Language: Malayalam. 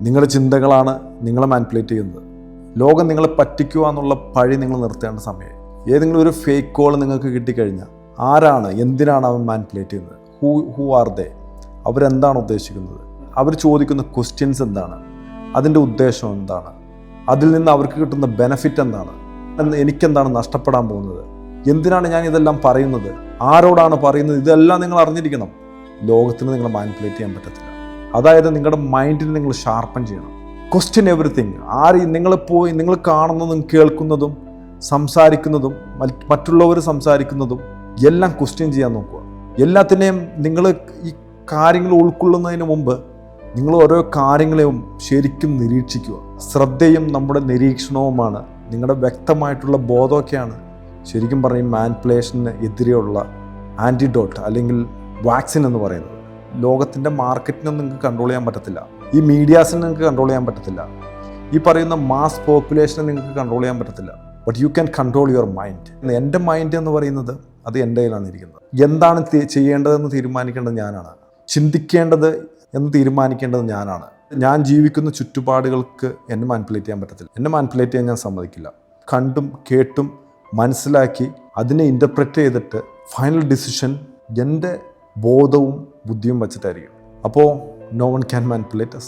നിങ്ങളുടെ ചിന്തകളാണ് നിങ്ങളെ മാനിപ്പുലേറ്റ് ചെയ്യുന്നത്. ലോകം നിങ്ങളെ പറ്റിക്കുക എന്നുള്ള പഴി നിങ്ങൾ നിർത്തേണ്ട സമയം. ഏതെങ്കിലും ഒരു ഫേക്ക് കോൾ നിങ്ങൾക്ക് കിട്ടിക്കഴിഞ്ഞാൽ ആരാണ്, എന്തിനാണ് അവൻ മാനിപ്പുലേറ്റ് ചെയ്യുന്നത്? Who are they? അവരെന്താണ് ഉദ്ദേശിക്കുന്നത്? അവർ ചോദിക്കുന്ന ക്വസ്റ്റ്യൻസ് എന്താണ്? അതിൻ്റെ ഉദ്ദേശം എന്താണ്? അതിൽ നിന്ന് അവർക്ക് കിട്ടുന്ന ബെനഫിറ്റ് എന്താണ്? എനിക്കെന്താണ് നഷ്ടപ്പെടാൻ പോകുന്നത്? എന്തിനാണ് ഞാൻ ഇതെല്ലാം പറയുന്നത്? ആരോടാണ് പറയുന്നത്? ഇതെല്ലാം നിങ്ങൾ അറിഞ്ഞിരിക്കണം. ലോകത്തിന് നിങ്ങളെ മാനിപ്പുലേറ്റ് ചെയ്യാൻ പറ്റത്തില്ല. അതായത് നിങ്ങളുടെ മൈൻഡിനെ നിങ്ങൾ ഷാർപ്പൻ ചെയ്യണം. Question everything. നിങ്ങൾ കാണുന്നതും കേൾക്കുന്നതും സംസാരിക്കുന്നതും മറ്റുള്ളവർ സംസാരിക്കുന്നതും എല്ലാം ക്വസ്റ്റ്യൻ ചെയ്യാൻ നോക്കുക. എല്ലാത്തിനെയും നിങ്ങൾ ഈ കാര്യങ്ങൾ ഉൾക്കൊള്ളുന്നതിന് മുമ്പ് നിങ്ങൾ ഓരോ കാര്യങ്ങളെയും ശരിക്കും നിരീക്ഷിക്കുക. ശ്രദ്ധയും നമ്മുടെ നിരീക്ഷണവുമാണ്, നിങ്ങളുടെ വ്യക്തമായിട്ടുള്ള ബോധമൊക്കെയാണ് ശരിക്കും പറയും മാനിപ്പുലേഷന് എതിരെയുള്ള ആൻറ്റിഡോട്ട് അല്ലെങ്കിൽ വാക്സിൻ എന്ന് പറയുന്നത്. ലോകത്തിൻ്റെ മാർക്കറ്റിനെ നിങ്ങൾക്ക് കൺട്രോൾ ചെയ്യാൻ പറ്റത്തില്ല. ഈ മീഡിയാസിനെ നിങ്ങൾക്ക് കൺട്രോൾ ചെയ്യാൻ പറ്റത്തില്ല. ഈ പറയുന്ന മാസ് പോപ്പുലേഷനെ നിങ്ങൾക്ക് കൺട്രോൾ ചെയ്യാൻ പറ്റത്തില്ല. But you can control your mind. എൻ്റെ മൈൻഡ് എന്ന് പറയുന്നത് അത് എൻ്റെ കയ്യിലാണ് ഇരിക്കുന്നത്. എന്താണ് ചെയ്യേണ്ടതെന്ന് തീരുമാനിക്കേണ്ടത് ഞാനാണ്. ചിന്തിക്കേണ്ടത് എന്ന് തീരുമാനിക്കേണ്ടത് ഞാനാണ്. ഞാൻ ജീവിക്കുന്ന ചുറ്റുപാടുകൾക്ക് എന്നെ മാനിപ്പുലേറ്റ് ചെയ്യാൻ പറ്റത്തില്ല. എന്നെ മാനിപ്പുലേറ്റ് ചെയ്യാൻ ഞാൻ സമ്മതിക്കില്ല. കണ്ടും കേട്ടും മനസ്സിലാക്കി അതിനെ ഇൻ്റർപ്രറ്റ് ചെയ്തിട്ട് ഫൈനൽ ഡിസിഷൻ എൻ്റെ ബോധവും ബുദ്ധിയും വച്ചിട്ടായിരിക്കും. അപ്പോൾ no one can manipulate us.